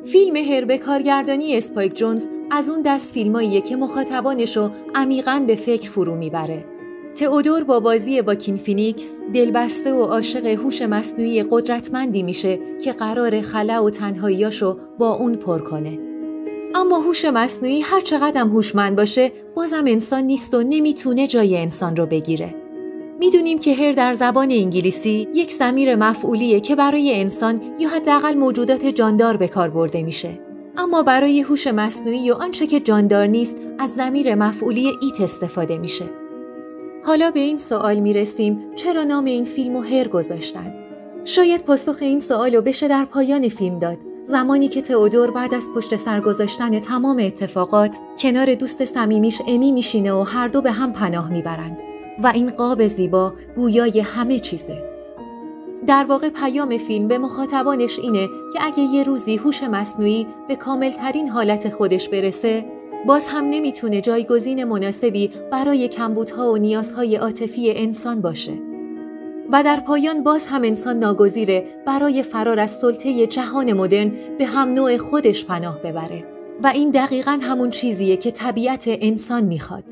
فیلم هر به کارگردانی اسپایک جونز از اون دست فیلماییه که مخاطبانشو عمیقاً به فکر فرو میبره. تئودور با بازی واکین فینیکس دلبسته و عاشق هوش مصنوعی قدرتمندی میشه که قراره خلا و تنهاییاشو با اون پر کنه. اما هوش مصنوعی هر چقدر هم هوشمند باشه بازم انسان نیست و نمیتونه جای انسان رو بگیره. میدونیم که هر در زبان انگلیسی یک ضمیر مفعولیه که برای انسان یا حداقل موجودات جاندار به کار برده میشه. اما برای هوش مصنوعی و آنچه که جاندار نیست از ضمیر مفعولی ایت استفاده میشه. حالا به این سوال میرسیم چرا نام این فیلمو هر گذاشتن؟ شاید پاسخ این سوالو بشه در پایان فیلم داد، زمانی که تئودور بعد از پشت سر گذاشتن تمام اتفاقات کنار دوست صمیمیش امی میشینه و هر دو به هم پناه میبرند و این قاب زیبا گویای همه چیزه. در واقع پیام فیلم به مخاطبانش اینه که اگه یه روزی هوش مصنوعی به کاملترین حالت خودش برسه، باز هم نمیتونه جایگزین مناسبی برای کمبودها و نیازهای عاطفی انسان باشه. و در پایان باز هم انسان ناگزیره برای فرار از سلطه جهان مدرن به هم نوع خودش پناه ببره و این دقیقاً همون چیزیه که طبیعت انسان میخواد.